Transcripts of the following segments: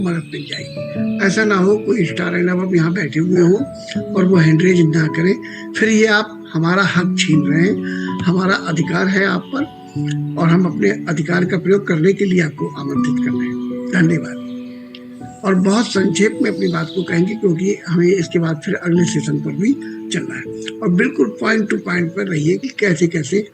मदद मिल जाएगी। ऐसा ना हो कोई स्टार एंड अब यहाँ बैठे हुए हों और वो हैंडरेज ना करें, फिर ये आप हमारा हक छीन रहे हैं। हमारा अधिकार है आप पर और हम अपने अधिकार का प्रयोग करने के लिए आपको आमंत्रित कर रहे हैं। धन्यवाद। और बहुत संक्षेप में अपनी बात को कहेंगे क्योंकि हमें इसके बाद फिर अगले सेशन पर भी चलना है, और बिल्कुल पॉइंट टू पॉइंट पर रहिए कि कैसे कैसे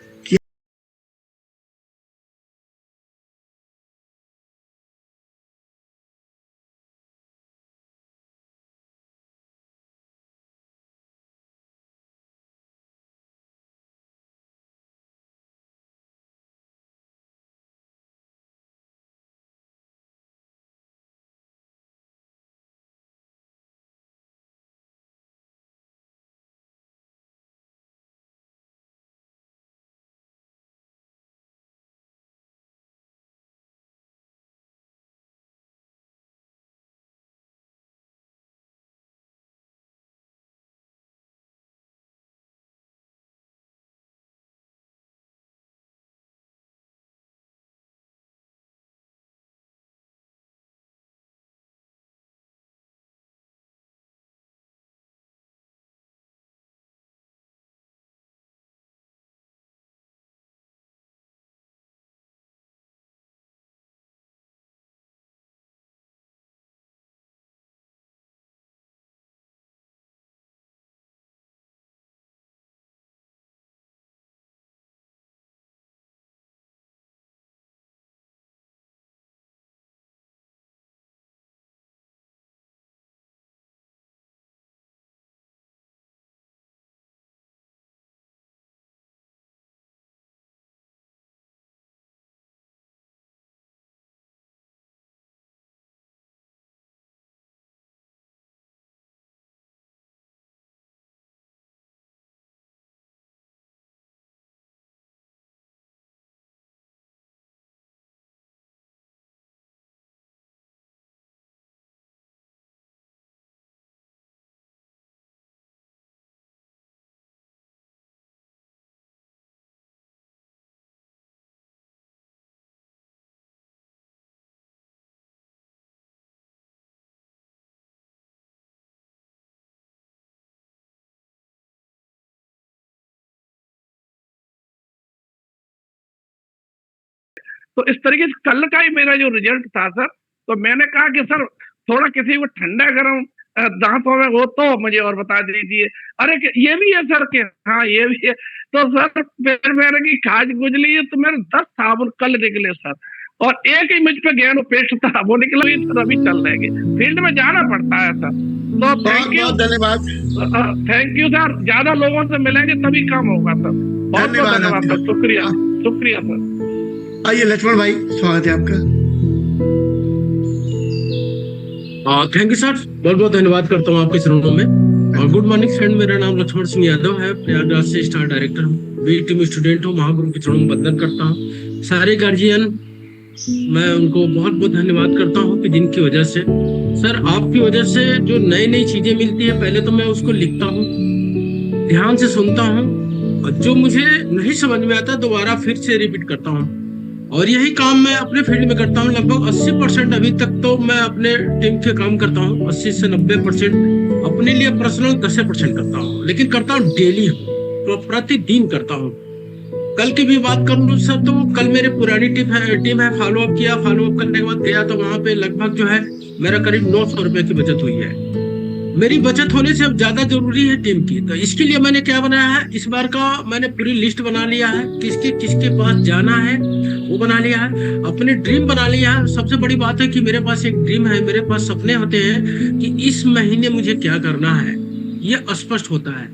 तो इस तरीके से कल का ही मेरा जो रिजल्ट था सर, तो मैंने कहा कि सर थोड़ा किसी को ठंडा गरम दांतों में हो तो मुझे और बता दीजिए। अरे ये भी है सर के, हाँ ये भी है। तो सर फिर मैंने की खाज गुजली है तो मेरे 10 साबुन कल निकले सर, और एक ही मुझ पे गैनो पेस्ट था वो निकला, सर अभी चल रहेंगे। फील्ड में जाना पड़ता है सर। तो थैंक यू, धन्यवाद। Thank you sir. ज्यादा लोगों से मिलेंगे तभी काम होगा सर। बहुत बहुत धन्यवाद सर, शुक्रिया शुक्रिया सर। आइए लक्ष्मण भाई, स्वागत है आपका। थैंक यू सर, बहुत बहुत धन्यवाद करता हूँ आपके चरणों में। और गुड मॉर्निंग फ्रेंड, मेरा नाम लक्ष्मण सिंह यादव है, प्रयागराज से स्टार डायरेक्टर हूँ, बी टीम स्टूडेंट हूँ, महागुरु के चरणों में वंदन करता हूँ। सारे गार्जियन मैं उनको बहुत बहुत धन्यवाद करता हूँ कि जिनकी वजह से सर, आपकी वजह से जो नई नई चीजें मिलती है, पहले तो मैं उसको लिखता हूँ, ध्यान से सुनता हूँ, और जो मुझे नहीं समझ में आता दोबारा फिर से रिपीट करता हूँ। और यही काम मैं अपने फील्ड में करता हूँ। लगभग 80% अभी तक तो मैं अपने टीम के काम करता हूँ, 80 से 90%। अपने लिए पर्सनल 10% करता हूँ, लेकिन करता हूँ डेली, तो प्रतिदिन करता हूँ। कल की भी बात करूँ सर, तो कल मेरे पुरानी टीम है फॉलो अप किया, फॉलो अप करने के बाद गया तो वहां पे लगभग जो है मेरा करीब 900 रुपए की बचत हुई है। मेरी बचत होने से अब ज्यादा जरूरी है टीम की, तो इसके लिए मैंने क्या बनाया है, इस बार का मैंने पूरी लिस्ट बना लिया है, किसके किसके पास जाना है वो बना लिया है, अपने ड्रीम बना लिया है। सबसे बड़ी बात है कि मेरे पास एक ड्रीम है, मेरे पास सपने होते हैं कि इस महीने मुझे क्या करना है, ये स्पष्ट होता है।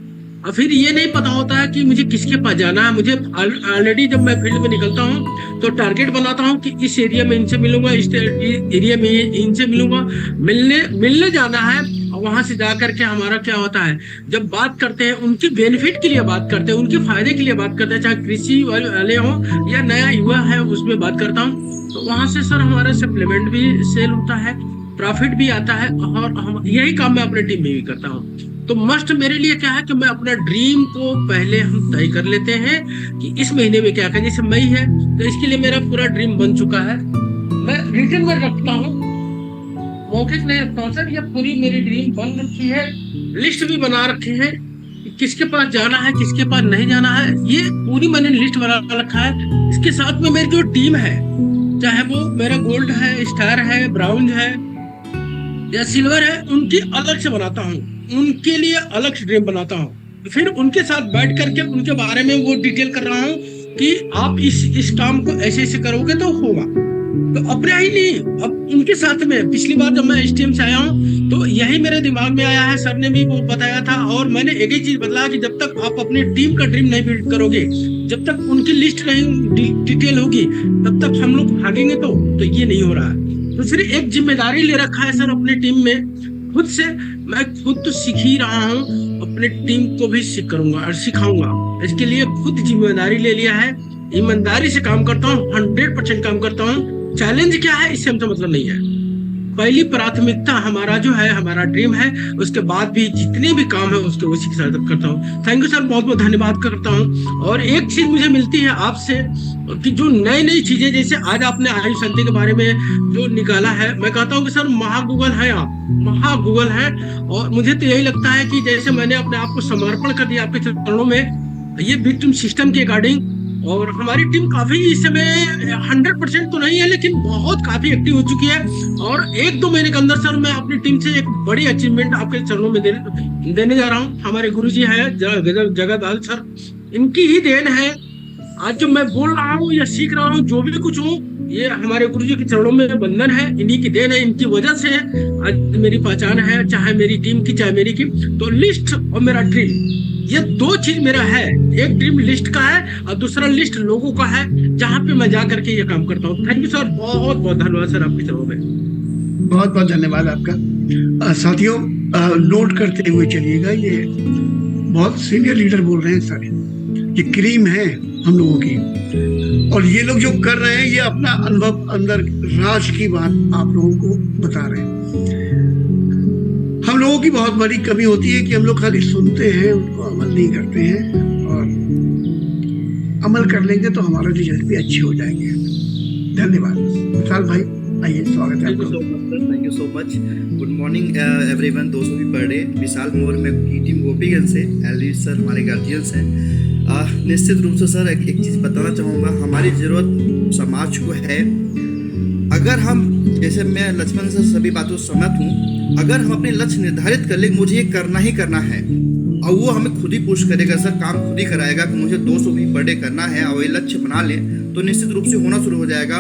और फिर ये नहीं पता होता है कि मुझे किसके पास जाना है। मुझे ऑलरेडी जब मैं फील्ड में निकलता हूँ तो टारगेट बनाता हूँ कि इस एरिया में इनसे मिलूंगा, इस एरिया में इनसे मिलूंगा, मिलने जाना है। और वहां से जाकर के हमारा क्या होता है, जब बात करते हैं उनकी बेनिफिट के लिए बात करते हैं, उनके फायदे के लिए बात करते हैं, चाहे कृषि वाले हो या नया युवा है उसमें बात करता हूँ। तो वहां से सर हमारा सप्लीमेंट भी सेल होता है, प्रॉफिट भी आता है, और यही काम मैं अपने टीम में भी करता हूँ। तो मस्ट मेरे लिए क्या है कि मैं अपना ड्रीम को पहले हम तय कर लेते हैं कि इस महीने में क्या करें। जैसे मई है तो इसके लिए मेरा पूरा ड्रीम बन चुका है, मैं रिटन में रखता हूँ, मौखिक नहीं रखता हूँ सर, ये पूरी मेरी ड्रीम बन रखी है, लिस्ट भी बना रखी है कि किसके पास जाना है, किसके पास नहीं जाना है, ये पूरी मैंने लिस्ट बना रखा है। इसके साथ में मेरी जो टीम है, चाहे वो मेरा गोल्ड है, स्टार है, ब्राउन है या सिल्वर है, उनकी अलग से बनाता हूँ, उनके लिए अलग से ड्रीम बनाता हूँ, फिर उनके साथ बैठ करके उनके बारे में वो डिटेल कर रहा हूँ कि आप इस काम को ऐसे ऐसे करोगे तो होगा। तो अपने ही नहीं, अब उनके साथ में पिछली बार जब मैं STM से आया हूँ तो यही मेरे दिमाग में आया है, सर ने भी वो बताया था, और मैंने एक ही चीज बदला कि जब तक आप अपनी टीम का ड्रीम नहीं बिल्ड करोगे, जब तक उनकी लिस्ट नहीं डिटेल होगी, तब तक हम लोग भागेंगे तो ये नहीं हो रहा है। दूसरी एक जिम्मेदारी ले रखा है सर अपनी टीम में खुद से, मैं खुद तो सीख ही रहा हूँ, अपने टीम को भी सीख करूंगा और सिखाऊंगा। इसके लिए खुद जिम्मेदारी ले लिया है, ईमानदारी से काम करता हूँ, 100% काम करता हूँ। चैलेंज क्या है इससे हमसे मतलब नहीं है, पहली प्राथमिकता हमारा जो है, हमारा ड्रीम है, उसके बाद भी जितने भी काम है उसके उसी के साथ करता हूँ। थैंक यू सर, बहुत बहुत धन्यवाद करता हूँ। और एक चीज मुझे मिलती है आपसे कि जो नई नई चीजें, जैसे आज आपने आयुष शांति के बारे में जो निकाला है, मैं कहता हूँ कि सर महा गूगल है, आप महा गूगल है। और मुझे तो यही लगता है कि जैसे मैंने अपने आप को समर्पण कर दिया आपके चरणों में, ये विक्टिम सिस्टम के अकॉर्डिंग, और हमारी टीम काफी इस समय 100% तो नहीं है लेकिन बहुत काफी एक्टिव हो चुकी है। और 1-2 महीने के अंदर सर मैं अपनी टीम से एक बड़ी अचीवमेंट आपके चरणों में देने जा रहा हूँ। हमारे गुरुजी है जगदाल सर, इनकी ही देन है। आज जो मैं बोल रहा हूँ या सीख रहा हूँ, जो भी कुछ हूँ, ये हमारे गुरुजी के चरणों में बंधन है, इन्हीं की देन है, इनकी वजह से आज मेरी पहचान है, चाहे मेरी टीम की चाहे मेरी की। तो लिस्ट और मेरा ड्रीम, ये 2 चीज मेरा है, एक ड्रीम लिस्ट का है और दूसरा लिस्ट लोगों का है, जहां पे मैं जा करके ये काम करता हूँ। थैंक यू सर, बहुत बहुत धन्यवाद सर आपकी तरफ में। बहुत बहुत धन्यवाद आपका। साथियों, नोट करते हुए चलिएगा, ये बहुत सीनियर लीडर बोल रहे हैं सर, ये क्रीम है हम लोगों की, और ये लोग जो कर रहे हैं ये अपना अनुभव, अंदर राज की बात आप लोगों को बता रहे हैं। हम लोगों की बहुत बड़ी कमी होती है कि हम लोग खाली सुनते हैं, उनको अमल नहीं करते हैं, और अमल कर लेंगे तो हमारा रिजल्ट भी अच्छे हो जाएंगे। धन्यवाद। विशाल भाई, आइए, स्वागत है आपका। Thank you so much. Good morning everyone, दोस्त भी बर्थडे। विशाल मोर, मैं की टीम गोपीगंज से, एलवी सर हमारे गार्जियंस हैं। निश्चित रूप से सर एक चीज़ बताना चाहूँगा, हमारी ज़रूरत समाज को है। अगर हम, जैसे मैं लक्ष्मण सर सभी बातों से सहमत हूँ, अगर हम अपने लक्ष्य निर्धारित कर ले, मुझे ये करना ही करना है, और वो हमें खुद ही पुश करेगा सर, काम खुद ही कराएगा कि मुझे 200 भी बर्थडे करना है, और ये लक्ष्य बना ले तो निश्चित रूप से होना शुरू हो जाएगा।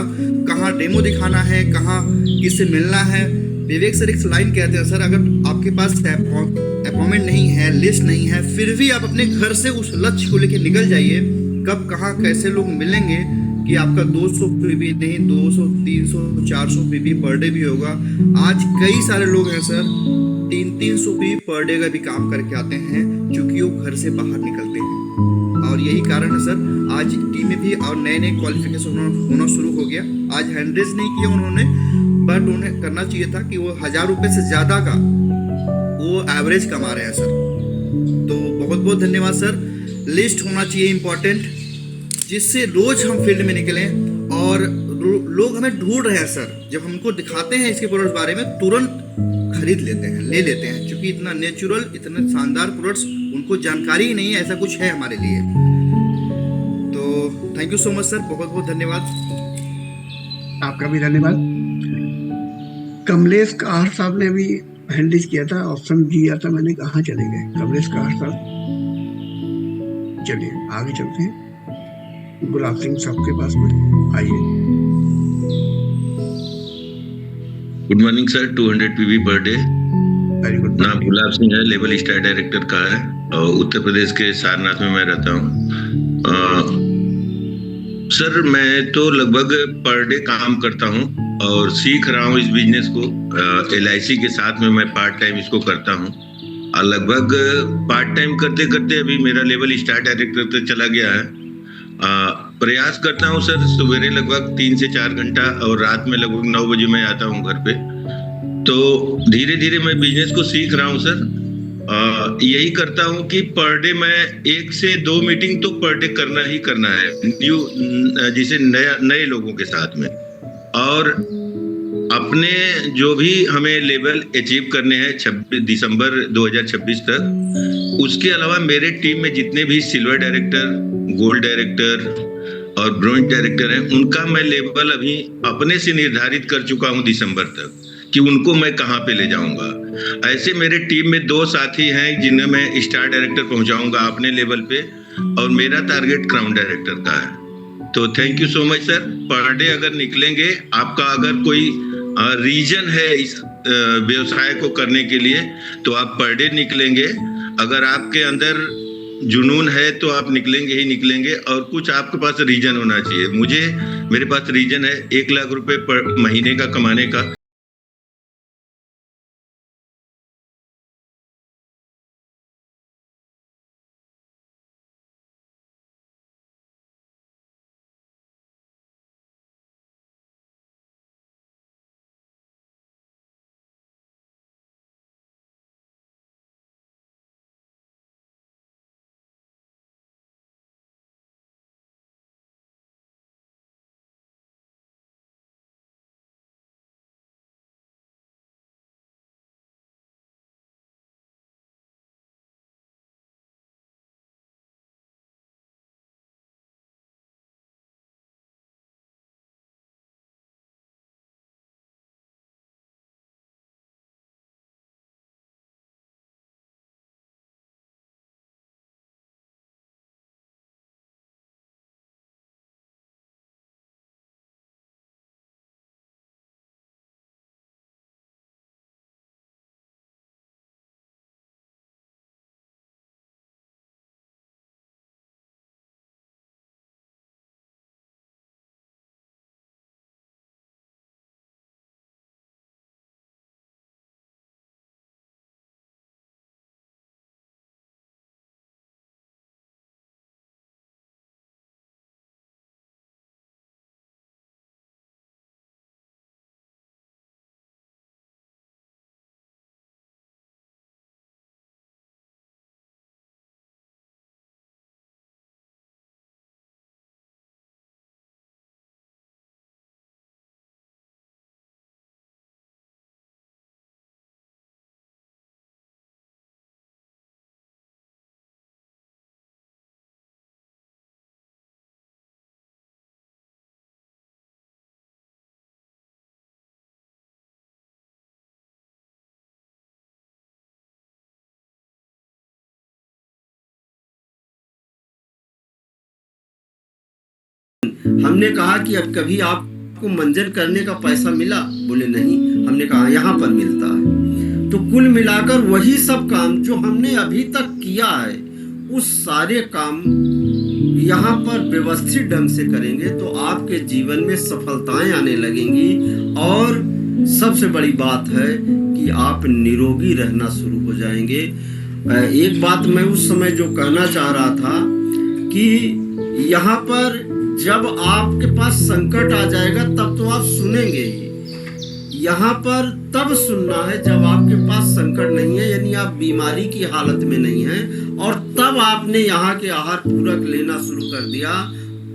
कहाँ डेमो दिखाना है, कहाँ किससे मिलना है। विवेक सर एक लाइन कहते हैं, सर अगर आपके पास अपॉइंटमेंट नहीं है, लिस्ट नहीं है, फिर भी आप अपने घर से उस लक्ष्य को लेकर निकल जाइए। कब कहाँ कैसे लोग मिलेंगे कि आपका 200 पीवी नहीं, 200, 300, 400 पीवी पर डे भी होगा। आज कई सारे लोग हैं सर 300 पीवी पर डे का भी काम करके आते हैं, क्योंकि वो घर से बाहर निकलते हैं। और यही कारण है सर, आज टीमें भी और नए नए क्वालिफिकेशन होना शुरू हो गया। आज हैंड्रेज नहीं किया उन्होंने, बट उन्हें करना चाहिए था कि वो 1000 रुपये से ज़्यादा का वो एवरेज कमा रहे हैं सर। तो बहुत बहुत धन्यवाद सर। लिस्ट होना चाहिए इम्पोर्टेंट, जिससे रोज हम फील्ड में निकलें, और लोग हमें ढूंढ रहे हैं सर। जब हमको दिखाते हैं इसके प्रोडक्ट्स बारे में, तुरंत खरीद लेते हैं, ले लेते हैं, क्योंकि इतना नेचुरल, इतने शानदार प्रोडक्ट्स उनको जानकारी ही नहीं है ऐसा कुछ है हमारे लिए। तो thank you so much sir, बहुत बहुत धन्यवाद। आपका भी धन्यवाद। कमलेश काहर साहब ने अभी हैंडल किया था, ऑप्शन दिया था, मैंने कहाँ चले गए कमलेश काहर साहब। चलिए आगे चलते हैं गुलाब सिंह साहब के पास में, आइए। Good morning sir, 200 PV per day. Very good. नाम गुलाब सिंह है, लेवल स्टार डायरेक्टर का है, और उत्तर प्रदेश के सारनाथ में मैं रहता हूँ। सर मैं तो लगभग पर डे काम करता हूँ और सीख रहा हूँ इस बिजनेस को। LIC के साथ में मैं पार्ट टाइम इसको करता हूँ, और लगभग पार्ट टाइम करते करते अभी मेरा लेवल स्टार डायरेक्टर तक चला गया है। प्रयास करता हूँ सर, सवेरे लगभग 3 से 4 घंटा और रात में लगभग 9 बजे मैं आता हूँ घर पे। तो धीरे धीरे मैं बिजनेस को सीख रहा हूँ सर। यही करता हूँ कि पर डे मैं 1 से 2 मीटिंग तो पर डे करना ही करना है, न्यू जैसे नए लोगों के साथ में। और अपने जो भी हमें लेवल अचीव करने हैं 26 दिसंबर 2026 तक, उसके अलावा मेरे टीम में जितने भी सिल्वर डायरेक्टर, गोल्ड डायरेक्टर और ब्रोंज डायरेक्टर हैं, उनका मैं लेवल अभी अपने से निर्धारित कर चुका हूं दिसंबर तक कि उनको मैं कहां पे ले जाऊंगा। ऐसे मेरे टीम में 2 साथी हैं जिन्हें मैं स्टार डायरेक्टर पहुंचाऊंगा अपने लेवल पे, और मेरा टारगेट क्राउन डायरेक्टर का है। तो thank you so much sir. Per day अगर निकलेंगे, आपका अगर कोई रीजन है इस व्यवसाय को करने के लिए, तो आप पर डे निकलेंगे। अगर आपके अंदर जुनून है तो आप निकलेंगे ही निकलेंगे, और कुछ आपके पास रीजन होना चाहिए। मेरे पास रीजन है 1 लाख रुपए पर महीने का कमाने का। हमने कहा कि अब कभी आपको मंजन करने का पैसा मिला? बोले नहीं। हमने कहा यहाँ पर मिलता है। तो कुल मिलाकर वही सब काम जो हमने अभी तक किया है, उस सारे काम यहाँ पर व्यवस्थित ढंग से करेंगे तो आपके जीवन में सफलताएं आने लगेंगी। और सबसे बड़ी बात है कि आप निरोगी रहना शुरू हो जाएंगे। एक बात मैं उस समय जो कहना चाह रहा था कि यहाँ पर जब आपके पास संकट आ जाएगा तब तो आप सुनेंगे ही। यहाँ पर तब सुनना है जब आपके पास संकट नहीं है, यानी आप बीमारी की हालत में नहीं हैं, और तब आपने यहाँ के आहार पूरक लेना शुरू कर दिया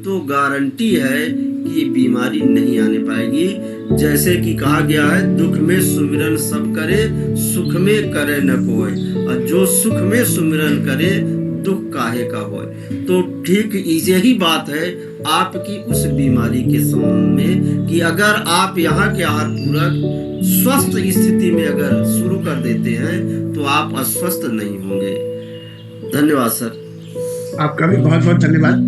तो गारंटी है कि बीमारी नहीं आने पाएगी। जैसे कि कहा गया है, दुख में सुमिरन सब करे, सुख में करे न कोई, और जो सुख में सुमिरन करे दुख काहे का होए। तो ठीक यही बात है आपकी उस बीमारी के संबंध में कि अगर आप यहाँ के आहार पूरक स्वस्थ स्थिति में अगर शुरू कर देते हैं तो आप अस्वस्थ नहीं होंगे। धन्यवाद सर। आपका भी बहुत बहुत धन्यवाद।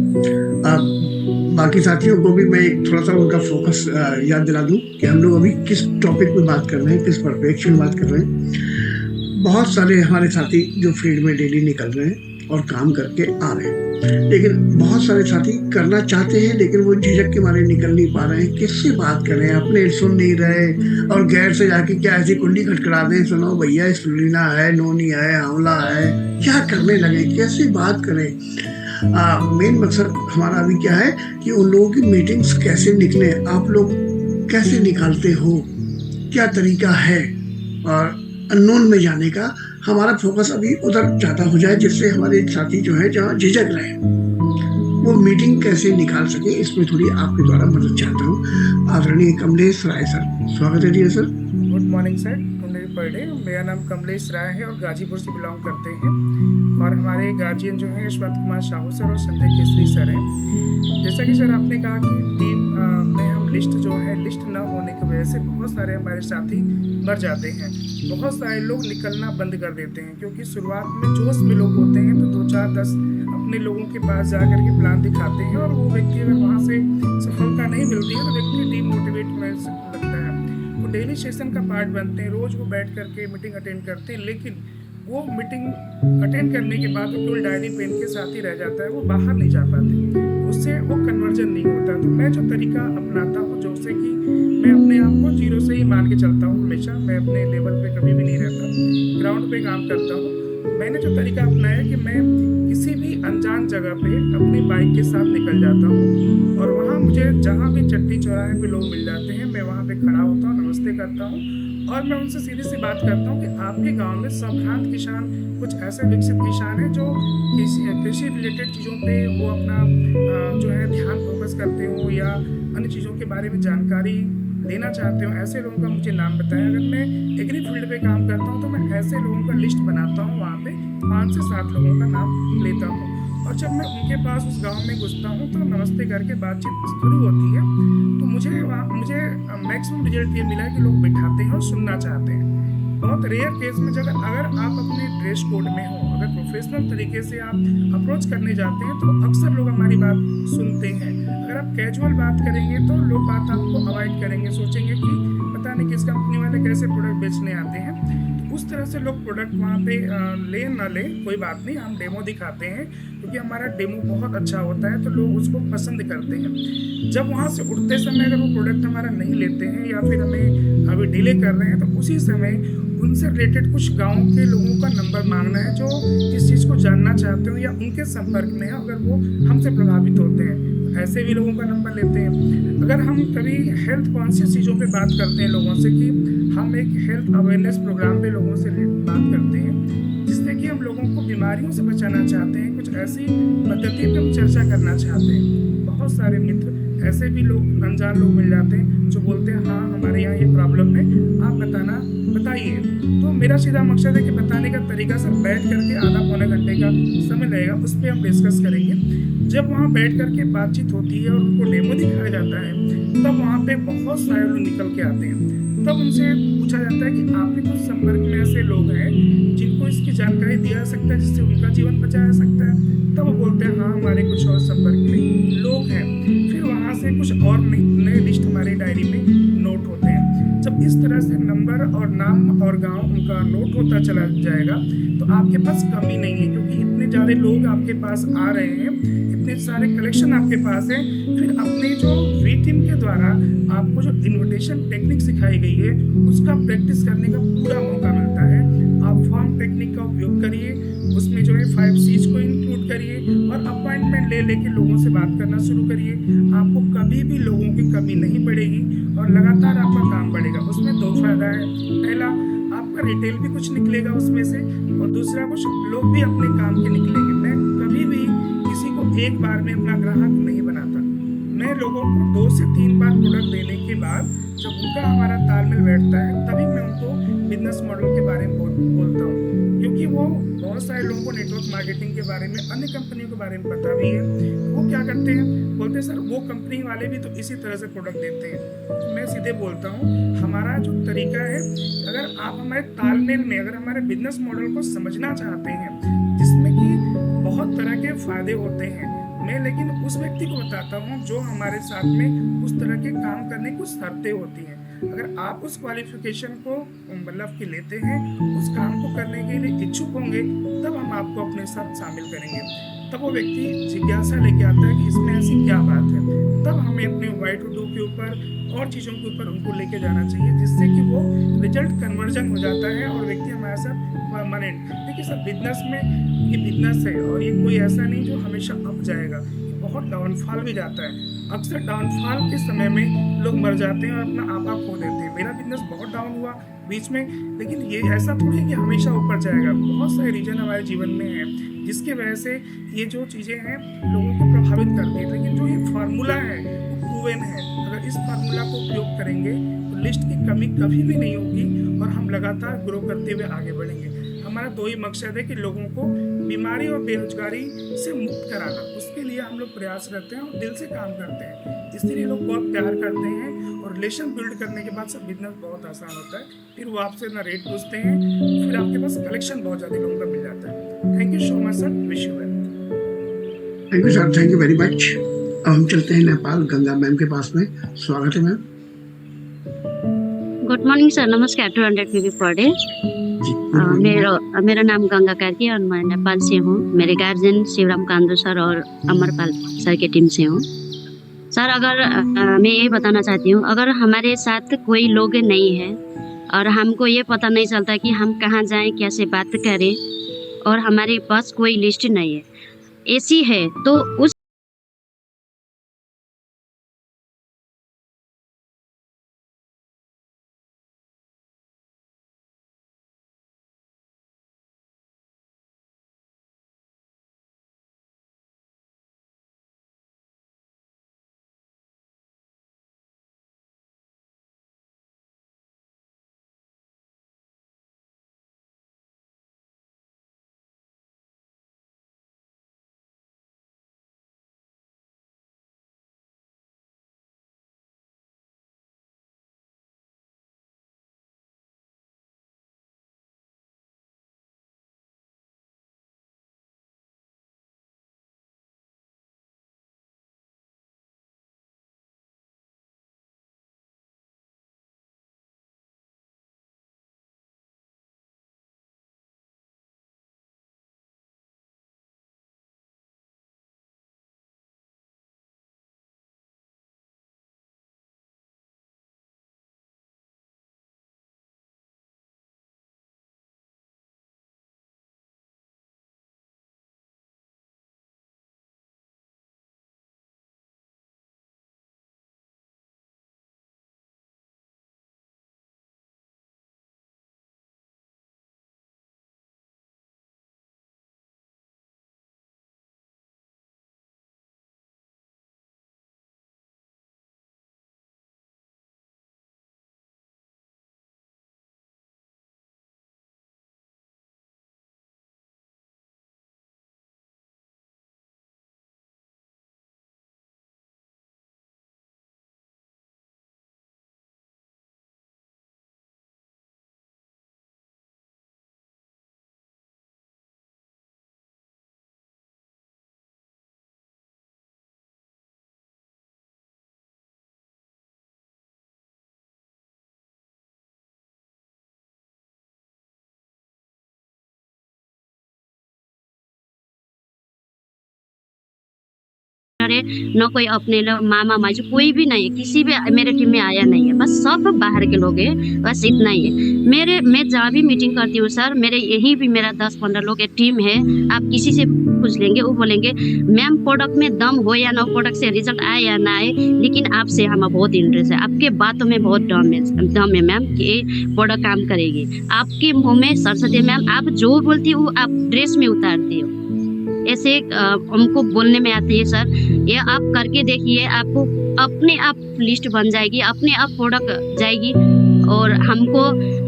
बाकी साथियों को भी मैं एक थोड़ा सा उनका फोकस याद दिला दूं कि हम लोग अभी किस टॉपिक में बात कर रहे हैं, किस परिप्रेक्ष्य में बात कर रहे हैं। बहुत सारे हमारे साथी जो फील्ड में डेली निकल रहे हैं और काम करके आ रहे हैं, लेकिन बहुत सारे साथी करना चाहते हैं लेकिन वो झिझक के मारे निकल नहीं पा रहे हैं। किससे बात करें, अपने सुन नहीं रहे और गैर से जाके क्या ऐसी कुंडी खटखटा दें, सुनो भैया स्पिरुलिना है, नोनी है, आंवला है, क्या करने लगे, कैसे बात करें। मेन मकसद हमारा अभी क्या है कि उन लोगों की मीटिंग्स कैसे निकले, आप लोग कैसे निकालते हो, क्या तरीका है, और अननोन में जाने का हमारा फोकस अभी उधर ज़्यादा हो जाए, जिससे हमारे साथी जो है जहाँ झिझक रहे। वो मीटिंग कैसे निकाल सके, इसमें थोड़ी आपके द्वारा मदद चाहता हूँ। आदरणीय कमलेश राय सर, स्वागत है। Sir good morning sir, per day. मेरा नाम कमलेश राय है और गाजीपुर से बिलोंग करते हैं और हमारे गार्जियन जो है यशवंत कुमार साहू सर और संजय केसरी सर हैं। जैसा कि सर आपने कहा कि टीम में हम लिस्ट न होने की वजह से बहुत सारे हमारे साथी मर जाते हैं, बहुत सारे लोग निकलना बंद कर देते हैं, क्योंकि शुरुआत में जोश में लोग होते हैं तो 2 4 10 अपने लोगों के पास जा करके प्लान दिखाते हैं और वो व्यक्ति अगर वहाँ से सफलता नहीं मिलती है तो व्यक्ति डीमोटिवेट होने लगता है। वो डेली सेशन का पार्ट बनते हैं, रोज़ वो बैठ करके मीटिंग अटेंड करते हैं, लेकिन वो मीटिंग अटेंड करने के बाद वो केवल डायरी पेन के साथ ही रह जाता है, वो बाहर नहीं जा पाते, उससे वो कन्वर्जन नहीं होता। तो मैं जो तरीका अपनाता हूँ, जो से कि मैं अपने आप को जीरो से ही मान के चलता हूँ हमेशा, मैं अपने लेवल पे कभी भी नहीं रहता, ग्राउंड पे काम करता हूँ। मैंने जो तरीका अपनाया कि मैं किसी भी अनजान जगह पे अपनी बाइक के साथ निकल जाता हूँ और वहाँ मुझे जहाँ भी चट्टी चौराहे पे लोग मिल जाते हैं, मैं वहाँ पे खड़ा होता हूँ, नमस्ते करता हूँ और मैं उनसे सीधी सी बात करता हूँ कि आपके गांव में संभ्रांत किसान, कुछ ऐसे विकसित किसान हैं जो कृषि रिलेटेड चीज़ों पे वो अपना जो है ध्यान फोकस करते हो या अन्य चीज़ों के बारे में जानकारी लेना चाहते हो, ऐसे लोगों का मुझे नाम बताएं। अगर मैं एग्री फील्ड पे काम करता हूँ तो मैं ऐसे लोगों का लिस्ट बनाता हूँ, वहाँ पे 5 से 7 लोगों का नाम लेता हूँ और जब मैं उनके पास उस गांव में घुसता हूँ तो नमस्ते करके बातचीत शुरू होती है। तो मुझे मैक्सिमम रिजल्ट ये मिला है कि लोग बिठाते हैं और सुनना चाहते हैं। बहुत रेयर केस में अगर आप अपने ड्रेस कोड में हो, अगर प्रोफेशनल तरीके से आप अप्रोच करने जाते हैं तो अक्सर लोग हमारी बात सुनते हैं। अगर आप कैजुअल बात करेंगे तो लोग बात आपको अवॉइड करेंगे, सोचेंगे कि पता नहीं किस कंपनी वाले कैसे प्रोडक्ट बेचने आते हैं। तो उस तरह से लोग प्रोडक्ट वहाँ पे ले ना ले कोई बात नहीं, हम डेमो दिखाते हैं क्योंकि हमारा डेमो बहुत अच्छा होता है तो लोग उसको पसंद करते हैं। जब वहाँ से उठते समय अगर वो प्रोडक्ट हमारा नहीं लेते हैं या फिर हमें अभी डिले कर रहे हैं तो उसी समय उनसे रिलेटेड कुछ गाँव के लोगों का नंबर मांगना है जो इस चीज़ को जानना चाहते हो या उनके संपर्क में है, अगर वो हमसे प्रभावित होते हैं तो ऐसे भी लोगों का नंबर लेते हैं। अगर हम कभी हेल्थ कॉन्शियस चीज़ों पे बात करते हैं लोगों से कि हम एक हेल्थ अवेयरनेस प्रोग्राम पे लोगों से बात करते हैं जिससे कि हम लोगों को बीमारियों से बचाना चाहते हैं, कुछ ऐसी पद्धति पे हम चर्चा करना चाहते हैं। बहुत सारे मित्र ऐसे भी लोग अनजान लोग मिल जाते हैं जो बोलते हैं हाँ हमारे यहाँ ये प्रॉब्लम है, आप बताइए। तो मेरा सीधा मकसद है कि बताने का तरीका सर बैठ करके आधा पौने घंटे का समय लगेगा, उस पर हम डिस्कस करेंगे। जब वहाँ बैठ करके बातचीत होती है और उनको डेमो दिखाया जाता है तब वहाँ पे बहुत सारे लोग निकल के आते हैं। तब उनसे पूछा जाता है कि आपके कुछ संपर्क में ऐसे लोग हैं जिनको इसकी जानकारी दिया जा सकता है जिससे उनका जीवन बचाया जा सकता है। तब वो बोलते हैं हाँ हमारे कुछ और संपर्क में लोग हैं। फिर वहाँ से कुछ और नए लिस्ट हमारी डायरी में नोट होते हैं। जब इस तरह से नंबर और नाम और गांव उनका नोट होता चला जाएगा तो आपके पास कमी नहीं है, क्योंकि इतने ज़्यादा लोग आपके पास आ रहे हैं, इतने सारे कलेक्शन आपके पास है। फिर अपने जो वी टीम के द्वारा आपको जो इन्विटेशन टेक्निक सिखाई गई है उसका प्रैक्टिस करने का पूरा मौका मिलता है। आप फॉर्म टेक्निक का उपयोग करिए, उसमें जो है 5 C's को इंक्लूड करिए और अपॉइंटमेंट लेके लोगों से बात करना शुरू करिए। आपको कभी भी लोगों की कमी नहीं पड़ेगी और लगातार आपका काम बढ़ेगा। उसमें 2 फायदा है, पहला आपका रिटेल भी कुछ निकलेगा उसमें से और दूसरा कुछ लोग भी अपने काम के निकलेंगे। मैं कभी भी किसी को एक बार में अपना ग्राहक नहीं बनाता, मैं लोगों को 2 से 3 बार प्रोडक्ट देने के बाद जब उनका हमारा तालमेल बैठता है तभी मैं उनको बिजनेस मॉडल के बारे में बोलता हूँ, क्योंकि वो बहुत सारे लोगों को नेटवर्क मार्केटिंग के बारे में, अन्य कंपनियों के बारे में पता भी है। वो क्या करते हैं, बोलते हैं सर वो कंपनी वाले भी तो इसी तरह से प्रोडक्ट देते हैं। तो मैं सीधे बोलता हूँ हमारा जो तरीका है, अगर आप हमारे तालमेल में अगर हमारे बिजनेस मॉडल को समझना चाहते हैं जिसमें कि बहुत तरह के फायदे होते हैं, मैं लेकिन उस व्यक्ति को बताता हूँ जो हमारे साथ में उस तरह के काम करने की कुछ शर्तें होती हैं। अगर आप उस क्वालिफिकेशन को मतलब कि लेते हैं, उस काम को करने के लिए इच्छुक होंगे, तब हम आपको अपने साथ शामिल करेंगे। तब वो व्यक्ति जिज्ञासा लेके आता है कि इसमें ऐसी क्या बात है, तब हमें अपने वाई टू डू के ऊपर और चीज़ों के ऊपर उनको लेके जाना चाहिए जिससे कि वो रिजल्ट कन्वर्जन हो जाता है और व्यक्ति हमारे साथ परमानेंट। देखिए सर बिजनेस में ये बिजनेस है और ये कोई ऐसा नहीं जो हमेशा अप जाएगा, बहुत डाउनफॉल भी जाता है। अक्सर डाउनफॉल के समय में लोग मर जाते हैं और अपना आपा खो देते हैं। मेरा बिजनेस बहुत डाउन हुआ बीच में, लेकिन ये ऐसा थोड़ी है कि हमेशा ऊपर जाएगा। बहुत सारे रीजन हमारे जीवन में हैं जिसके वजह से ये जो चीज़ें हैं लोगों को प्रभावित करती है, लेकिन जो ये फार्मूला है वो प्रूवन है। अगर इस फार्मूला को उपयोग करेंगे तो लिस्ट की कमी कभी भी नहीं होगी और हम लगातार ग्रो करते हुए आगे बढ़ेंगे। हमारा दो ही मकसद है कि लोगों को बीमारी और बेरोजगारी से मुक्त कराना, उसके लिए हम लोग प्रयास करते हैं और दिल से काम करते हैं। इसलिए लोग बहुत प्यार करते हैं और रिलेशन बिल्ड करने के बाद सब बिजनेस बहुत आसान होता है। फिर वो आपसे ना रेट पूछते हैं, फिर आपके पास कलेक्शन बहुत ज़्यादा लोगों का मिल जाता है। Thank you so much sir, wish you well. Thank you sir, thank you very much. अब हम चलते हैं नेपाल, गंगा मैम के पास में। स्वागत है मैम। गुड मॉर्निंग सर, नमस्कार। 200 पीपल पर डे। मेरा नाम गंगा कार्की और मैं नेपाल से हूँ। मेरे गार्जियन शिवराम कांदू सर और अमरपाल सर के टीम से हूँ। सर अगर मैं ये बताना चाहती हूँ, अगर हमारे साथ कोई लोग नहीं है और हमको ये पता नहीं चलता कि हम कहाँ जाएं, कैसे बात करें, और हमारे पास कोई लिस्ट नहीं है, ऐसी है तो उस न कोई अपने लोग मामा माजी कोई भी नहीं है, किसी भी मेरे टीम में आया नहीं है, बस सब बाहर के लोग हैं, बस इतना ही है। मैं जहाँ भी मीटिंग करती हूँ सर, मेरे यहीं भी मेरा 10-15 लोग एक टीम है। आप किसी से पूछ लेंगे, वो बोलेंगे मैम प्रोडक्ट में दम हो या ना, प्रोडक्ट से रिजल्ट आए या ना आए, लेकिन आपसे हमें बहुत इंटरेस्ट है, आपके बातों में बहुत दम है मैम कि प्रोडक्ट काम करेगी। आपके मुँह में सरस्वती मैम, आप जो बोलती हो वो आप ड्रेस में उतारती हो, ऐसे हमको बोलने में आती है सर। ये आप करके देखिए, आपको अपने आप लिस्ट बन जाएगी, अपने आप प्रोडक्ट जाएगी, और हमको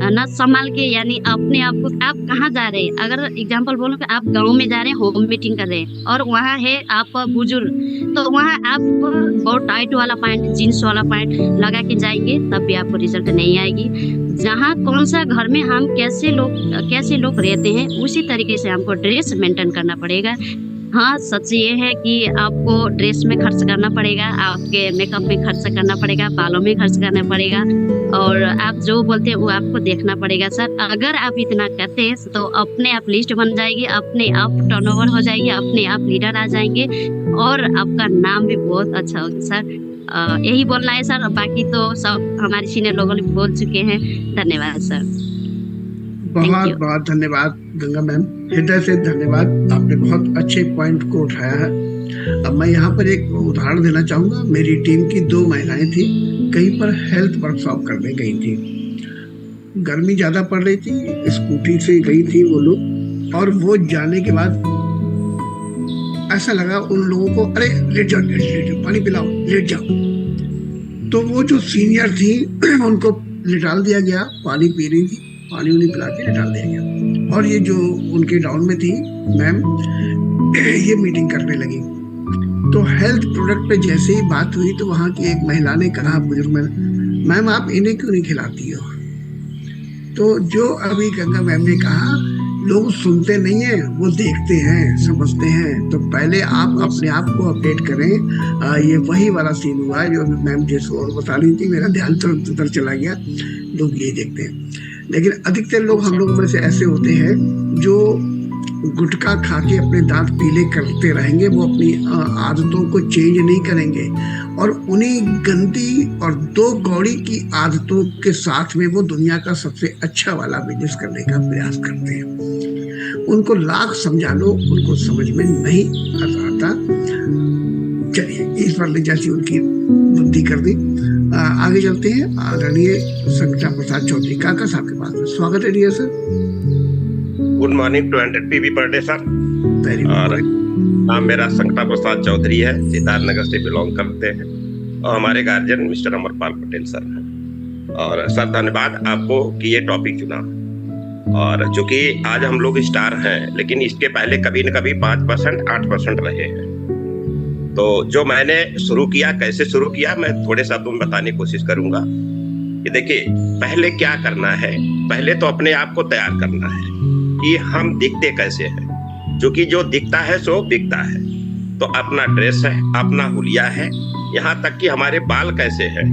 ना संभाल के, यानी अपने आप को। आप कहाँ जा रहे हैं, अगर एग्जांपल बोलो कि आप गांव में जा रहे हैं, होम मीटिंग कर रहे हैं, और वहाँ है आप बुजुर्ग, तो वहाँ आप बहुत टाइट वाला पैंट, जीन्स वाला पैंट लगा के जाएंगे, तब भी आपको रिजल्ट नहीं आएगी। जहाँ कौन सा घर में हम कैसे लोग रहते हैं, उसी तरीके से हमको ड्रेस मेंटेन करना पड़ेगा। हाँ, सच ये है कि आपको ड्रेस में खर्च करना पड़ेगा, आपके मेकअप में खर्च करना पड़ेगा, बालों में खर्च करना पड़ेगा, और आप जो बोलते हैं वो आपको देखना पड़ेगा सर। अगर आप इतना करते हैं तो अपने आप लिस्ट बन जाएगी, अपने आप टर्नओवर हो जाएगी, अपने आप लीडर आ जाएंगे, और आपका नाम भी बहुत अच्छा होगा सर। यही बोलना है सर, बाकी तो सब हमारे सीनियर लोगों ने बोल चुके हैं। धन्यवाद सर। बहुत बहुत धन्यवाद गंगा मैम, हृदय से धन्यवाद। आपने बहुत अच्छे पॉइंट को उठाया है। अब मैं यहाँ पर एक उदाहरण देना चाहूँगा। मेरी टीम की 2 महिलाएं थी, कहीं पर हेल्थ वर्कशॉप करने गई थी। गर्मी ज्यादा पड़ रही थी, स्कूटी से गई थी वो लोग, और वो जाने के बाद ऐसा लगा उन लोगों को, अरे लेट जाओ, पानी पिलाओ, लेट जाओ। तो वो जो सीनियर थी उनको लिटाल दिया गया, पानी पी रही थी, पानी उन्हें पिला के लिटाल दिया गया। और ये जो उनके डाउन में थी मैम, ये मीटिंग करने लगी। तो हेल्थ प्रोडक्ट पे जैसे ही बात हुई तो वहां की एक महिला ने कहा, बुजुर्ग मैम आप इन्हें क्यों नहीं खिलाती हो? तो जो अभी गंगा मैम ने कहा, लोग सुनते नहीं है, वो देखते हैं, समझते हैं। तो पहले आप अपने आप को अपडेट करें। ये वही वाला सीन हुआ है जो मैम जैसे और बता रही थी, मेरा ध्यान तो उधर चला गया। लोग ये देखते हैं, लेकिन अधिकतर लोग हम लोगों में से ऐसे होते हैं जो गुटखा खा के अपने दांत पीले करते रहेंगे, वो अपनी आदतों को चेंज नहीं करेंगे, और उन्हीं गंदी और दो कौड़ी की आदतों के साथ में वो दुनिया का सबसे अच्छा वाला बिजनेस करने का प्रयास करते हैं। उनको लाख समझा लो, उनको समझ में नहीं आता। चलिए, इस पर जैसी उनकी बुद्धि कर दी। आगे चलते हैं आदरणीय संगीता प्रसाद चौधरी काका साहब के पास। स्वागत है dear sir. Good morning to 100 PV per day sir. Very और नाम मेरा संगीता प्रसाद चौधरी है, सिद्धार्थ नगर से बिलोंग करते हैं, और हमारे guardian mister Amarpal Patel sir हैं। और सर धन्यवाद आपको कि ये टॉपिक चुना। और चूंकि आज हम लोग स्टार हैं, लेकिन इसके पहले कभी न कभी 5% 8% रहे हैं। तो जो मैंने शुरू किया, कैसे शुरू किया, मैं थोड़े शब्दों में बताने की कोशिश करूंगा कि देखिए, पहले क्या करना है। पहले तो अपने आप को तैयार करना है कि हम दिखते कैसे हैं, जो कि जो दिखता है सो बिकता है। तो अपना ड्रेस है, अपना हुलिया है, यहाँ तक कि हमारे बाल कैसे हैं,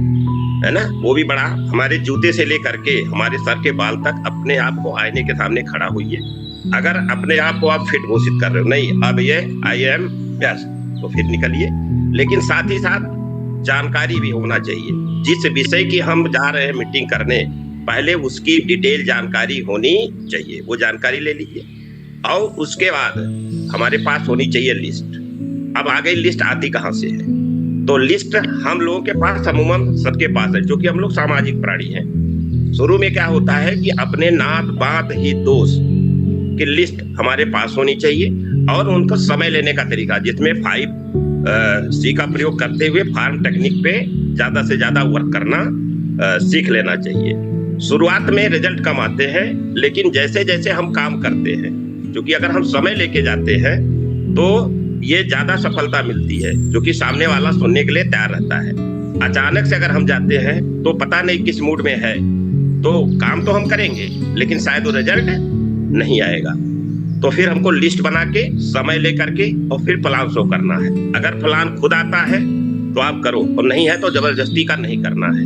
है ना, वो भी बड़ा। हमारे जूते से लेकर के हमारे सर के बाल तक अपने आप को आईने के सामने खड़ा हुई है। अगर अपने आप को आप फिट घोषित कर रहे हो, नहीं अब ये आई एम यस, तो फिर निकलिए। लेकिन साथ ही साथ जानकारी भी होना चाहिए। जिस विषय की हम जा रहे हैं मीटिंग करने, पहले उसकी डिटेल जानकारी होनी चाहिए, वो जानकारी ले लीजिए। और उसके बाद हमारे पास होनी चाहिए लिस्ट। अब आ गई लिस्ट, आती कहाँ से है? तो लिस्ट हम लोगों के पास अमूमन सबके पास है, जो कि हम लोग सामाजिक प्राणी हैं। शुरू में क्या होता है कि अपने नात बात ही दोस्त की लिस्ट हमारे पास होनी चाहिए, और उनका समय लेने का तरीका, जिसमें 5C का प्रयोग करते हुए फार्म टेक्निक पे ज्यादा से ज्यादा वर्क करना सीख लेना चाहिए। शुरुआत में रिजल्ट कम आते हैं, लेकिन जैसे जैसे हम काम करते हैं, क्योंकि अगर हम समय लेके जाते हैं तो ये ज्यादा सफलता मिलती है, जो कि सामने वाला सुनने के लिए तैयार रहता है। अचानक से अगर हम जाते हैं तो पता नहीं किस मूड में है, तो काम तो हम करेंगे लेकिन शायद वो रिजल्ट नहीं आएगा। तो फिर हमको लिस्ट बना के समय लेकर के और फिर प्लान शो करना है। अगर प्लान खुद आता है तो आप करो, और नहीं है तो जबरदस्ती का नहीं करना है।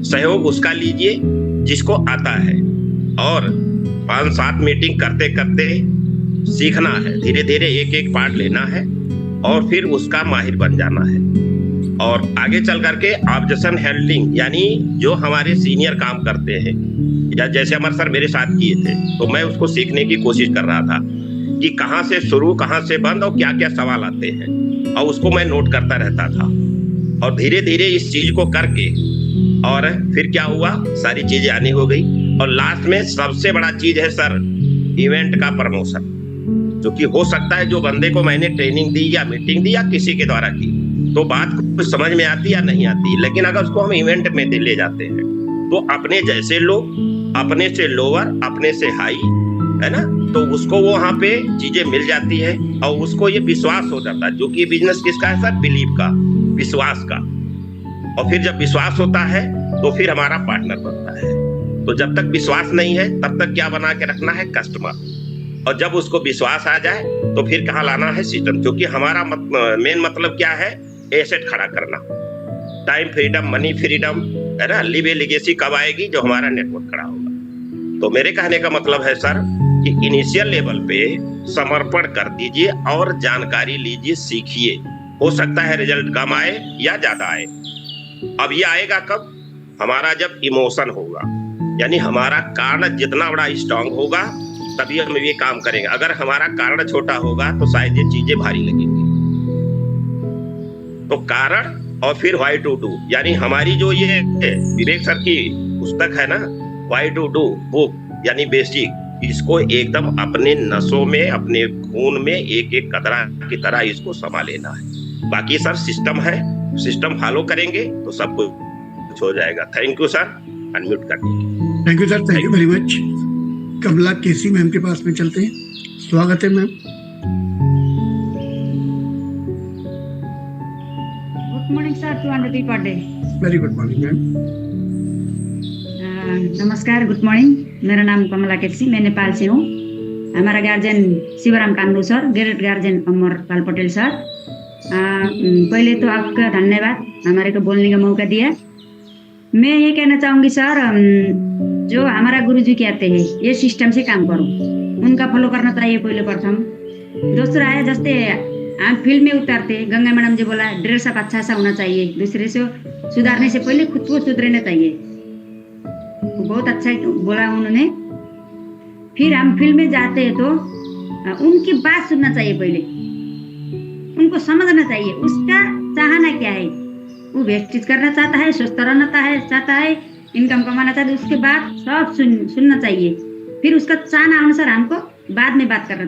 सहयोग उसका लीजिए जिसको आता है, और 5-7 मीटिंग करते करते सीखना है। धीरे धीरे एक एक पार्ट लेना है और फिर उसका माहिर बन जाना है। और आगे चल करके ऑब्जेक्शन हैंडलिंग, यानी जो हमारे सीनियर काम करते हैं, या जैसे अमर सर मेरे साथ किए थे, तो मैं उसको सीखने की कोशिश कर रहा था कि कहाँ से शुरू, कहाँ से बंद, और क्या क्या सवाल आते हैं, और उसको मैं नोट करता रहता था। और धीरे धीरे इस चीज को करके, और फिर क्या हुआ, सारी चीजें आनी हो गई। और लास्ट में सबसे बड़ा चीज है सर, इवेंट का प्रमोशन, जो कि हो सकता है जो बंदे को मैंने ट्रेनिंग दी या मीटिंग दी या किसी के द्वारा की, तो बात कुछ समझ में आती या नहीं आती, लेकिन अगर उसको हम इवेंट में ले जाते हैं तो अपने जैसे लोग, अपने से लोअर, अपने से हाई, है ना, तो उसको वो वहाँ पे चीजें मिल जाती है, और उसको ये विश्वास हो जाता है, जो कि बिजनेस किसका है सर, बिलीव का, विश्वास का। और फिर जब विश्वास होता है तो फिर हमारा पार्टनर बनता है। तो जब तक विश्वास नहीं है तब तक क्या बना के रखना है, कस्टमर। और जब उसको विश्वास आ जाए तो फिर कहाँ लाना है, सिस्टम। क्योंकि हमारा मेन मतलब क्या है, एसेट खड़ा करना। टाइम फ्रीडम, मनी फ्रीडम, है ना, लिव ए लेगेसी कब आएगी, जो हमारा नेटवर्क खड़ा होगा। तो मेरे कहने का मतलब है सर कि इनिशियल लेवल पे समर्पण कर दीजिए और जानकारी लीजिए, सीखिए। हो सकता है रिजल्ट कम आए या ज्यादा आए। अब ये आएगा कब, हमारा जब इमोशन होगा, यानी हमारा कारण जितना बड़ा स्ट्रांग होगा तभी हम ये काम करेंगे। अगर हमारा कारण छोटा होगा तो शायद ये चीजें भारी लगेंगी। तो कारण और फिर व्हाई टू डू, यानी हमारी जो ये विवेक सर की पुस्तक है ना, व्हाई टू डू बुक, यानी बेसिक, इसको एकदम अपने नसों में, अपने खून में एक एक कतरा की तरह इसको समा लेना है। बाकी सर सिस्टम है, सिस्टम फॉलो करेंगे तो सब कुछ हो जाएगा। थैंक यू सर, अनम्यूट कर दीजिए। Thank you sir, thank you very much. Kamala KC ma'am के पास में चलते हैं। स्वागत है ma'am. Good morning sir, 200 per day. Very good morning ma'am. नमस्कार, गुड मॉर्निंग। मेरा नाम कमला केसी, मैं नेपाल से हूँ। हमारा guardian Shivaram Kandu sir, great guardian Amarpal Patel sir. पहले तो आपका धन्यवाद हमारे को बोलने का मौका दिया। मैं ये कहना चाहूँगी सर, जो हमारा गुरुजी कहते हैं ये सिस्टम से काम करो, उनका फॉलो करना चाहिए पहले प्रथम। दूसरा है, जैसे हम फिल्म में उतारते, गंगा मैडम जी बोला ड्रेसअप अच्छा सा होना चाहिए, दूसरे से सुधारने से पहले खुद को सुधरना चाहिए, बहुत अच्छा बोला उन्होंने। फिर हम फिल्म में जाते हैं तो उनकी बात सुनना चाहिए, पहले उनको समझना चाहिए उसका चाहना क्या है। वो व्यक्तित्व करना चाहता है, स्वस्थ रहना चाहता है, इनकम कमाना चाहता है, उसके बाद सब सुनना चाहिए। फिर उसका चाहना अनुसार हमको बाद में बात करना।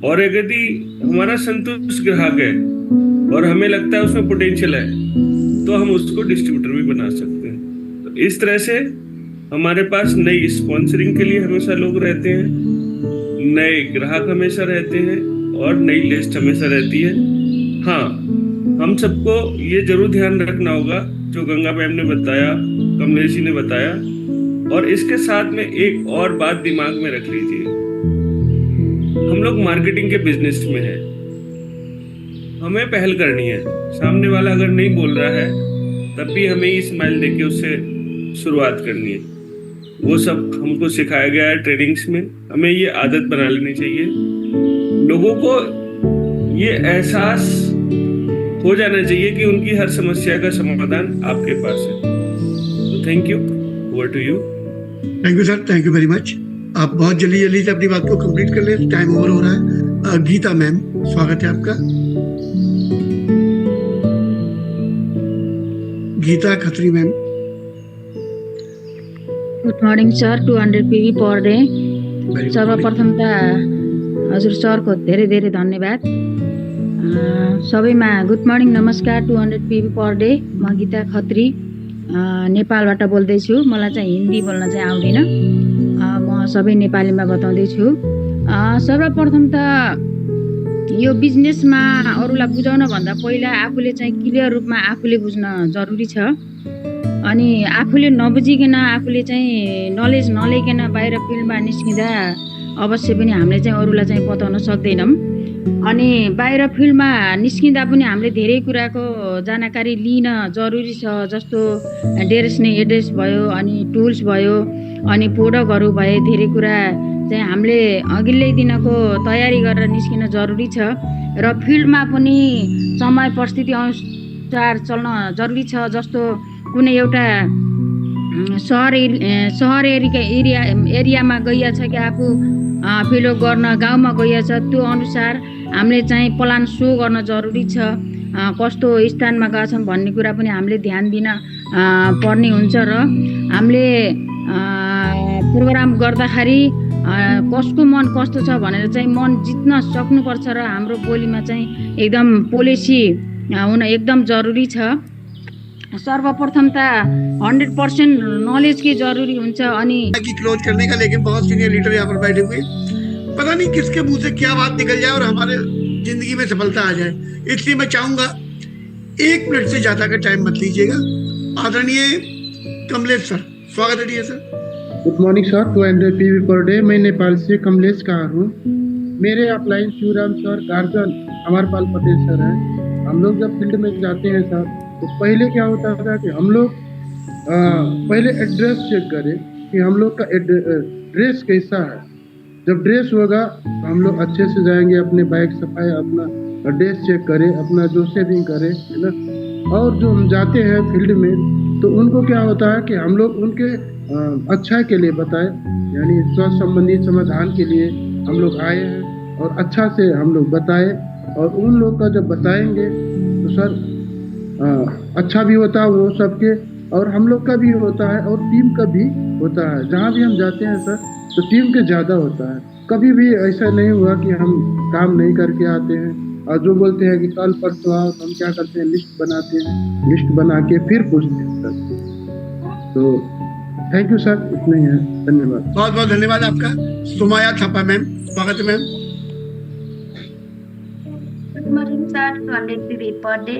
और यदि हमारा संतुष्ट ग्राहक है और हमें लगता है उसमें पोटेंशियल है, तो हम उसको डिस्ट्रीब्यूटर भी बना सकते हैं। तो इस तरह से हमारे पास नई स्पॉन्सरिंग के लिए हमेशा लोग रहते हैं, नए ग्राहक हमेशा रहते हैं और नई लिस्ट हमेशा रहती है। हाँ, हम सबको ये जरूर ध्यान रखना होगा जो गंगा मैम ने बताया, कमलेश जी ने बताया, और इसके साथ में एक और बात दिमाग में रख लीजिए, हम लोग मार्केटिंग के बिजनेस में हैं, हमें पहल करनी है। सामने वाला अगर नहीं बोल रहा है तब भी हमें ही स्माइल देके उससे शुरुआत करनी है। वो सब हमको सिखाया गया है ट्रेनिंग्स में, हमें ये आदत बना लेनी चाहिए। लोगों को ये एहसास हो जाना चाहिए कि उनकी हर समस्या का समाधान आपके पास है। तो thank you, over to you. Thank you sir, thank you very much. आप बहुत जल्दी जल्दी से अपनी बात को कंप्लीट कर ले, टाइम ओवर हो रहा है। गीता मैम, स्वागत है आपका। Gita Khatri ma'am. Good morning sir, 200 PV per day. सर्वप्रथम त हजुर सरको धेरै धेरै धन्यवाद। सबैमा गुड मर्निङ नमस्कार 200 पिबी पर डे। म गीता खत्री नेपालबाट बोल्दैछु। मलाई चाहिँ हिन्दी बोल्न चाहिँ आउँदैन, म सबै नेपालीमा बताउँदैछु। सर्वप्रथम त यो बिजनेसमा अरूलाई बुझाउन भन्दा पहिला आफूले चाहिँ क्लियर रूपमा आफूले बुझ्न जरुरी छ। अनि आफूले नबुझिकन आफूले चाहिँ नलेज नलिकन बाहिर फिल्डमा निस्किँदा अवश्य पनि हामीले चाहिँ अरूलाई चाहिँ बताउन सक्दैनौँ। अनि बाहिर फिल्डमा निस्किँदा पनि हामीले धेरै कुराको जानकारी लिन जरुरी छ। जस्तो ड्रेस नै एड्रेस भयो, अनि टुल्स भयो, अनि प्रोडक्टहरू भए, धेरै कुरा चाहिँ हामीले अघिल्लै दिनको तयारी गरेर निस्किन जरुरी छ। र फिल्डमा पनि समय परिस्थिति अनुसार चल्न जरुरी छ। जस्तो कुनै एउटा सहर एरियामा गइया छ कि आफू फिल्ड गर्न गाउँमा गइया छ, त्यो अनुसार हामीले चाहिँ प्लान सो गर्न जरुरी छ। कस्तो स्थानमा गएका छौँ भन्ने कुरा पनि हामीले ध्यान दिन पर्ने हुन्छ। र हामीले प्रोग्राम गर्दाखेरि कसको मन कस्तो छ भनेर चाहिँ मन जित्न सक्नुपर्छ। र हाम्रो बोलीमा चाहिँ एकदम पोलिसी हुन एकदम जरुरी छ। सर्वप्रथम त 100% नॉलेज की जरूरी हुन्छ। अनि की क्लोज करने का, लेकिन बहुत सीनियर लीडर यहाँ पर बैठे हुए, पता नहीं किसके मुंह से क्या बात निकल जाए और हमारे जिंदगी में सफलता आ जाए। इसलिए मैं चाहूंगा 1 मिनट से ज्यादा का टाइम मत लीजिएगा। आदरणीय कमलेश सर, स्वागत है sir. Good morning sir, 200 PV per day. मैं नेपाल से कमलेश कहा हूँ। मेरे upline Shivram sir, guardian Amarpal Patel sir हैं। हम लोग जब फील्ड में जाते हैं सर, तो पहले क्या होता था कि हम लोग पहले एड्रेस चेक करें कि हम लोग का ड्रेस कैसा है। जब ड्रेस होगा तो हम लोग अच्छे से जाएंगे, अपने बाइक सफाई, अपना ड्रेस चेक करें, अपना जो सेविंग करें, है ना। और जो हम जाते हैं फील्ड में तो उनको क्या होता है कि हम लोग उनके अच्छाई के लिए बताएं, यानी स्वास्थ्य संबंधी समाधान के लिए हम लोग आए हैं और अच्छा से हम लोग बताएं। और उन लोग का जब बताएंगे तो सर अच्छा भी होता है वो सबके, और हम लोग का भी होता है और टीम का भी होता है। जहाँ भी हम जाते हैं सर तो टीम के ज़्यादा होता है। कभी भी ऐसा नहीं हुआ कि हम काम नहीं करके आते हैं। और जो बोलते हैं कि कल परसों आओ, तो हम क्या करते हैं, लिस्ट बनाते हैं, लिस्ट बना के फिर पूछते हैं सर। तो थैंक यू सर, इतना ही है, धन्यवाद। बहुत बहुत धन्यवाद आपका। सुमाया थापा मैम, स्वागत है ma'am. Good morning sir, 200 PB per day.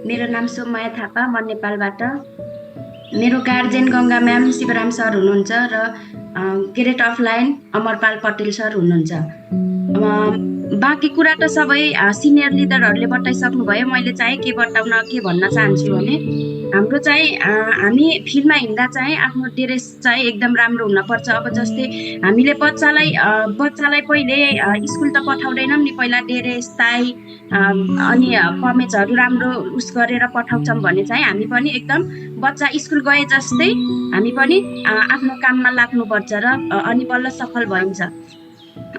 मेरो नाम सोमाया थापा, म नेपालबाट। मेरो guardian Ganga ma'am, Shivaram sir हुनुहुन्छ र grade of line Amarpal Patel sir हुनुहुन्छ। बाँकी कुरा त सबै सिनियर लिडरहरूले बताइसक्नुभयो। मैले चाहिँ के बताउन के भन्न चाहन्छु भने हाम्रो चाहिँ हामी फिल्डमा हिँड्दा चाहिँ आफ्नो ड्रेस चाहिँ एकदम राम्रो हुनपर्छ। अब जस्तै हामीले बच्चालाई पहिले स्कुल त पठाउँदैनौँ नि, पहिला ड्रेस टाई अनि कमेजहरू राम्रो उस गरेर पठाउँछौँ भने चाहिँ हामी पनि एकदम बच्चा स्कुल गए जस्तै हामी पनि आफ्नो काममा लाग्नुपर्छ र अनि बल्ल सफल भइन्छ।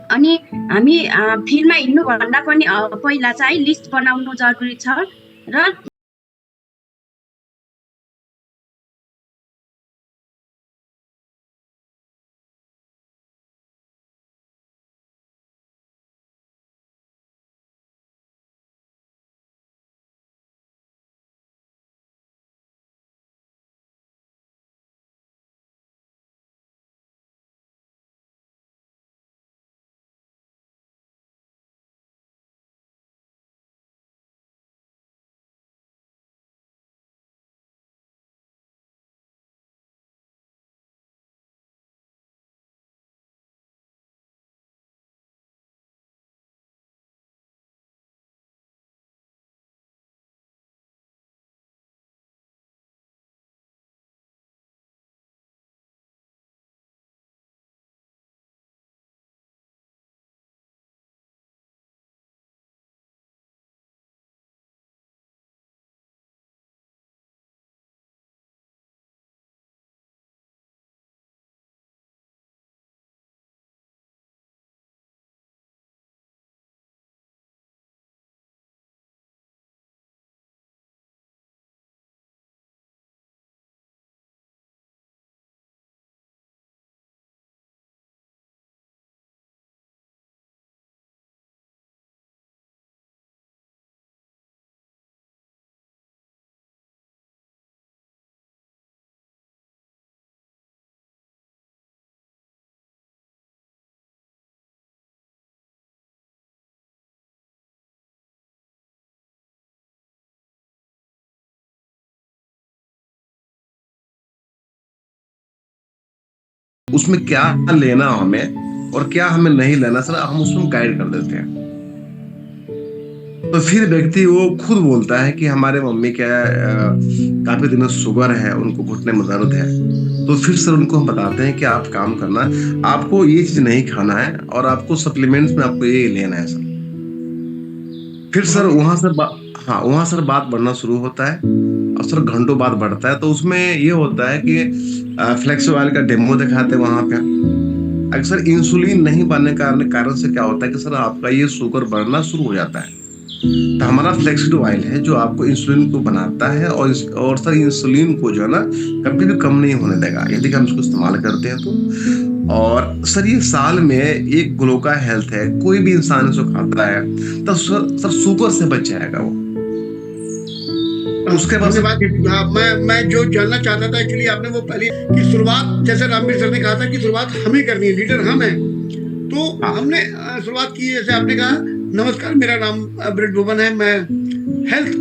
अनि हामी फिल्डमा हिँड्नुभन्दा पनि पहिला चाहिँ लिस्ट बनाउनु जरुरी छ र उसमें क्या लेना हमें और क्या हमें नहीं लेना सर, हम उसमें गाइड कर देते हैं। तो फिर व्यक्ति वो खुद बोलता है कि हमारे मम्मी क्या काफी दिनों शुगर है, उनको घुटने में दर्द है, तो फिर सर उनको हम बताते हैं कि आप काम करना, आपको ये चीज नहीं खाना है और आपको सप्लीमेंट्स में आपको ये लेना है सर। फिर सर वहां सर बात बढ़ना शुरू होता है और सर घंटों बाद बढ़ता है। तो उसमें ये होता है कि फ्लेक्स ऑयल का डेमो दिखाते हैं वहां पे। अक्सर इंसुलिन नहीं बनने के कारण से क्या होता है कि सर आपका ये शुगर बढ़ना शुरू हो जाता है। तो हमारा फ्लेक्सिड ऑयल है जो आपको इंसुलिन को बनाता है और सर इंसुलिन को जो है ना कभी भी कम नहीं होने देगा यदि हम इसको इस्तेमाल करते हैं तो। और सर ये साल में एक ग्लोका हेल्थ है, कोई भी इंसान इसको खाता है तो सर शुगर से बच जाएगा वो। उसके बाद मैं जो जानना चाहता था एक्चुअली, आपने वो पहले की शुरुआत जैसे रामवीर सर ने कहा था कि शुरुआत हमें करनी है, लीडर हम हैं, तो हमने शुरुआत की। जैसे आपने कहा नमस्कार, मेरा नाम ब्रिट भुवन है, मैं हेल्थ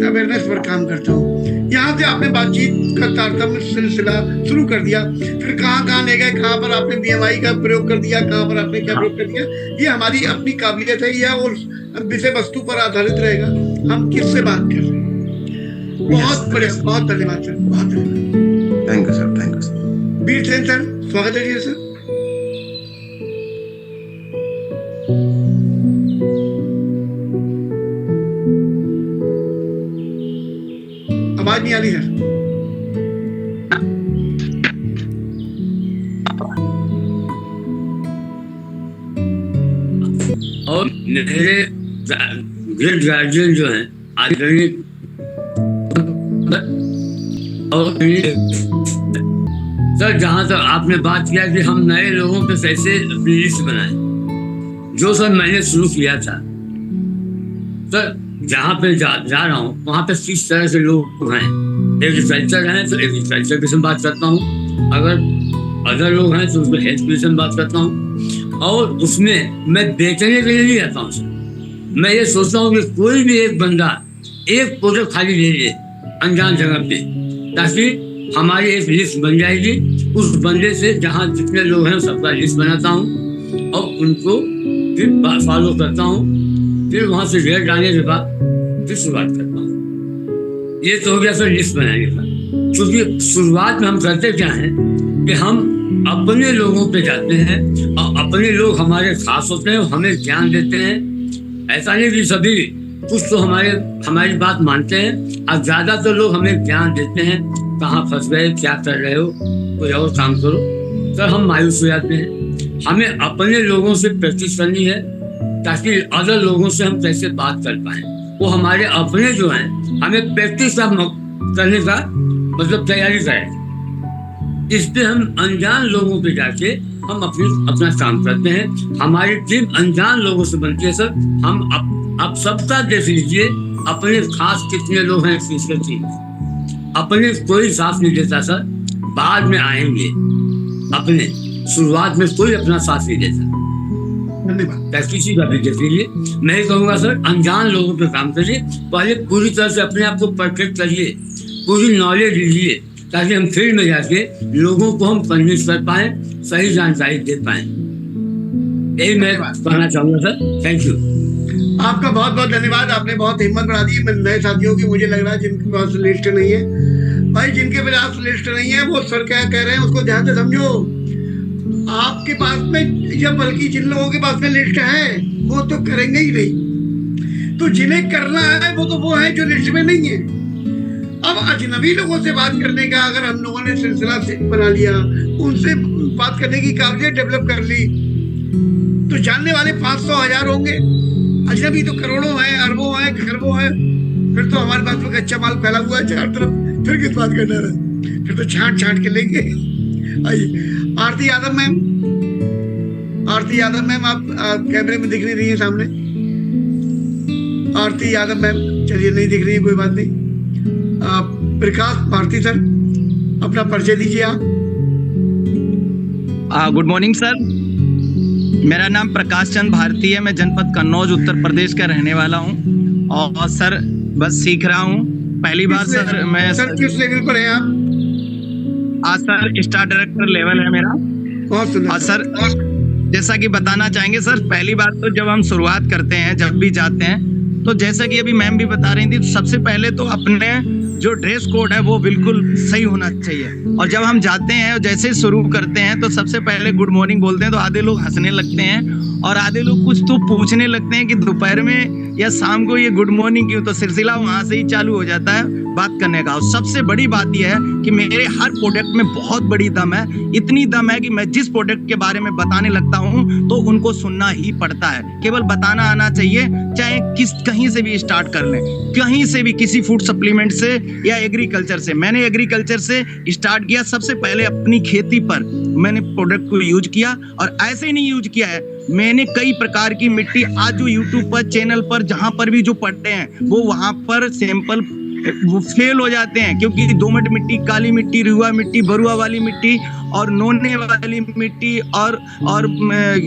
अवेयरनेस पर काम करता हूँ। यहाँ से आपने बातचीत का तारतम्य सिलसिला शुरू कर दिया, फिर कहाँ ले गए, कहाँ पर आपने BMI का प्रयोग कर दिया, कहाँ पर आपने क्या प्रयोग कर दिया, ये हमारी अपनी काबिलियत है, यह और विषय वस्तु पर आधारित रहेगा हम किससे बात कर रहे हैं। बहुत बढ़िया, बहुत धन्यवाद सर, बहुत धन्यवाद। Thank you sir, thank you sir. Veer Sen sir, स्वागत है जी सर। आवाज नहीं आ रही सर। और मेरे ग्रेट गार्जियन जो हैं आदरणीय और सर, जहाँ तक आपने बात किया कि हम नए लोगों पे कैसे अपनी लिस्ट बनाएं, जो सर मैंने शुरू किया था सर, जहाँ पे जा रहा हूँ वहाँ पे 6 तरह से लोग हैं। एग्रीकल्चर हैं तो एग्रीकल्चर के विषय बात करता हूँ, अगर अदर लोग हैं तो उसमें हेल्थ के विषय बात करता हूँ, और उसमें मैं बेचने के लिए नहीं रहता हूँ सर। मैं ये सोचता हूँ कि कोई भी एक बंदा एक प्रोडक्ट खाली ले ले अनजान जगह पे, ताकि हमारी एक लिस्ट बन जाएगी। उस बंदे से जहाँ जितने लोग हैं सबका लिस्ट बनाता हूँ और उनको फिर फॉलो करता हूँ, फिर वहाँ से रिजल्ट आने के बाद फिर शुरुआत करता हूँ। ये तो हो गया सर लिस्ट बनाने का। क्योंकि शुरुआत में हम करते क्या हैं कि हम अपने लोगों पे जाते हैं और अपने लोग हमारे खास होते हैं, हमें ज्ञान देते हैं। ऐसा नहीं कि सभी कुछ तो हमारी बात मानते हैं, और ज्यादातर लोग हमें ज्ञान देते हैं, कहाँ फंस गए, क्या कर रहे हो, कोई और काम करो, तो हम मायूस हो जाते हैं। हमें अपने लोगों से प्रैक्टिस करनी है ताकि अदर लोगों से हम कैसे बात कर पाए। वो हमारे अपने जो हैं हमें प्रैक्टिस करने का मतलब तैयारी करें। इस पे हम अनजान लोगों पे जाके हम अपना काम करते हैं। हमारी टीम अनजान लोगों से बनती है सर। हम आप सबका देख लीजिए, अपने खास कितने लोग हैं इसकी टीम, अपने कोई साथ नहीं देता सर, बाद में आएंगे, अपने शुरुआत में कोई अपना साथ नहीं देता। किसी का भी देख लीजिए, मैं कहूँगा सर अनजान लोगों पे काम करिए, पहले पूरी तरह से अपने आप को परफेक्ट करिए, पूरी नॉलेज लीजिए, ताकि हम फील्ड में जाके लोगों को हम कन्विंस कर पाए, सही जानकारी दे पाए। यही मैं कहना चाहूँगा सर। Thank you. आपका बहुत बहुत धन्यवाद, आपने बहुत हिम्मत बढ़ा दी नए साथियों की। मुझे लग रहा है जिनके पास लिस्ट नहीं है, भाई जिनके पास लिस्ट नहीं है वो सर क्या कह रहे हैं उसको ध्यान से समझो। आपके पास में या बल्कि जिन लोगों के पास में लिस्ट है वो तो करेंगे ही नहीं, तो जिन्हें करना है वो तो वो है जो लिस्ट में नहीं है। अब अजनबी लोगों से बात करने का अगर हम लोगों ने सिलसिला बना लिया, उनसे बात करने की काबिलियत डेवलप कर ली, तो जानने वाले 500,000 होंगे, अजनबी तो करोड़ों हैं, अरबों हैं, खरबों हैं। फिर तो हमारे पास में कच्चा माल फैला हुआ है चारों तरफ, फिर किस बात करना है, फिर तो छांट के लेंगे। आइए आरती यादव मैम, आरती यादव मैम आप कैमरे में दिख नहीं रही है सामने। आरती यादव मैम, चलिए नहीं दिख रही है, कोई बात नहीं। प्रकाश भारती सर, अपना परिचय दीजिए आप। गुड मॉर्निंग सर, मेरा नाम प्रकाश चंद भारती है, मैं जनपद कन्नौज उत्तर प्रदेश का रहने वाला हूँ और सर बस सीख रहा हूँ। पहली बार सर मैं सर किस लेवल पर हैं आप? सर स्टार डायरेक्टर लेवल है मेरा। बहुत सुंदर। और सर जैसा कि बताना चाहेंगे सर, पहली बात तो जब हम शुरुआत करते हैं, जब भी जाते हैं, तो जैसा कि अभी मैम भी बता रही थी, तो सबसे पहले तो अपने जो ड्रेस कोड है वो बिल्कुल सही होना चाहिए। और जब हम जाते हैं और जैसे शुरू करते हैं तो सबसे पहले गुड मॉर्निंग बोलते हैं, तो आधे लोग हंसने लगते हैं और आधे लोग कुछ तो पूछने लगते हैं कि दोपहर में या शाम को ये गुड मॉर्निंग क्यों। तो सिलसिला वहां से ही चालू हो जाता है बात करने का। और सबसे बड़ी बात यह है कि मेरे हर प्रोडक्ट में बहुत बड़ी दम है, इतनी दम है कि मैं जिस प्रोडक्ट के बारे में बताने लगता हूं तो उनको सुनना ही पड़ता है। केवल बताना आना चाहिए, चाहे कहीं से भी स्टार्ट कर लें, कहीं से भी, किसी फूड सप्लीमेंट से या एग्रीकल्चर से। मैंने एग्रीकल्चर से स्टार्ट किया, सबसे पहले अपनी खेती पर मैंने प्रोडक्ट को यूज किया। और ऐसे ही नहीं यूज किया है, मैंने कई प्रकार की मिट्टी, आज जो यूट्यूब पर चैनल पर जहां पर भी जो पढ़ते हैं वो वहां पर सैंपल वो फेल हो जाते हैं, क्योंकि दोमट मिट्टी, काली मिट्टी, रुआ मिट्टी, बरुआ वाली मिट्टी और नोने वाली मिट्टी और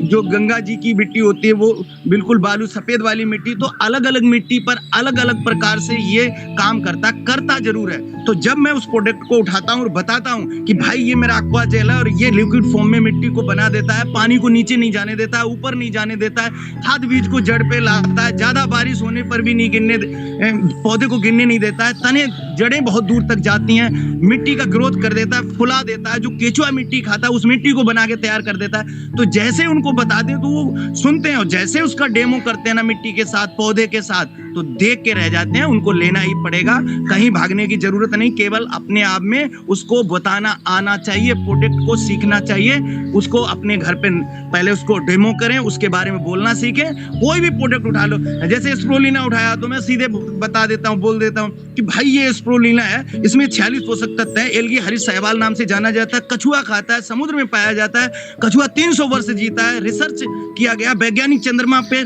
जो गंगा जी की मिट्टी होती है वो बिल्कुल बालू सफेद वाली मिट्टी। तो अलग अलग मिट्टी पर अलग अलग प्रकार से ये काम करता जरूर है। तो जब मैं उस प्रोडक्ट को उठाता हूँ और बताता हूँ कि भाई ये मेरा एक्वा जेल है और ये लिक्विड फॉर्म में मिट्टी को बना देता है, पानी को नीचे नहीं जाने देता है, ऊपर नहीं जाने देता है, खाद बीज को जड़ पे लाता है, ज्यादा बारिश होने पर भी नहीं गिरने, पौधे को गिरने नहीं देता है, तने जड़ें बहुत दूर तक जाती हैं, मिट्टी का ग्रोथ कर देता है, फुला देता है, जो केचुआ मिट्टी खाता है उस मिट्टी को बना के तैयार कर देता है। तो जैसे उनको बता दें तो वो सुनते हैं और जैसे उसका डेमो करते हैं ना मिट्टी के साथ, पौधे के साथ, तो देख के रह जाते हैं। उनको लेना ही पड़ेगा, कहीं भागने की जरूरत नहीं, केवल अपने आप में उसको बताना आना चाहिए, प्रोडक्ट को सीखना चाहिए, उसको अपने घर पे पहले उसको डेमो करें, उसके बारे में बोलना सीखें। कोई भी प्रोडक्ट उठा लो, जैसे स्प्रोलिना उठाया तो मैं सीधे बता देता हूँ, बोल देता हूँ कि भाई ये स्प्रोलिना है, इसमें 46 पोषक तत्व है, एल्गी हरी शैवाल नाम से जाना जाता है, कछुआ खाता है, समुद्र में पाया जाता है, कछुआ 300 वर्ष जीता है, रिसर्च किया गया, वैज्ञानिक चंद्रमा पे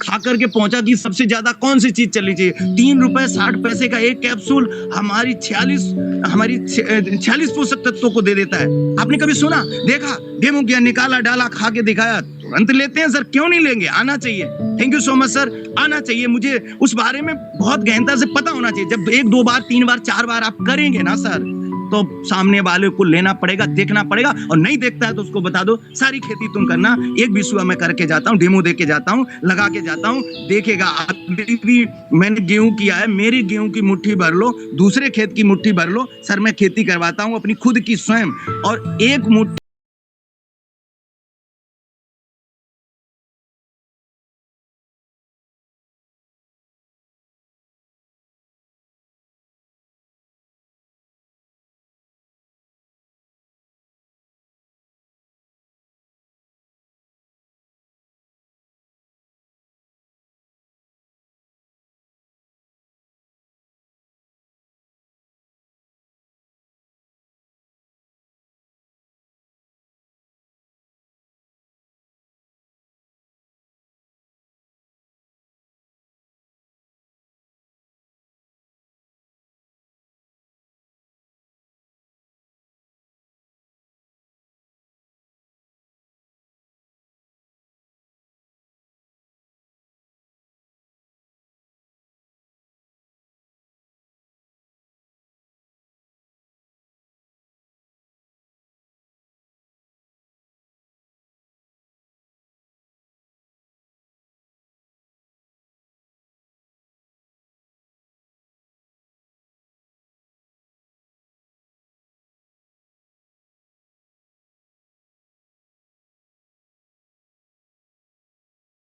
खा करके पहुंचा कि सबसे ज्यादा कौन सी चीज चलनी चाहिए। 3 रुपए 60 पैसे का एक कैप्सूल हमारी 46 पोषक तत्वों को दे देता है। आपने कभी सुना, देखा, डेमो किया, निकाला, डाला, खा के दिखाया, तुरंत लेते हैं सर, क्यों नहीं लेंगे? आना चाहिए। Thank you so much sir, आना चाहिए। मुझे उस बारे में बहुत गहनता से पता होना चाहिए। जब 1 2 बार 3 बार 4 बार आप करेंगे ना सर, तो सामने वाले को लेना पड़ेगा, देखना पड़ेगा। और नहीं देखता है तो उसको बता दो, सारी खेती तुम करना, एक बिस्वा मैं करके जाता हूँ, डेमो दे के जाता हूँ, लगा के जाता हूँ, देखेगा। अभी भी मैंने गेहूं किया है, मेरी गेहूं की मुट्ठी भर लो, दूसरे खेत की मुट्ठी भर लो सर, मैं खेती करवाता हूँ अपनी खुद की स्वयं, और एक मुट्ठी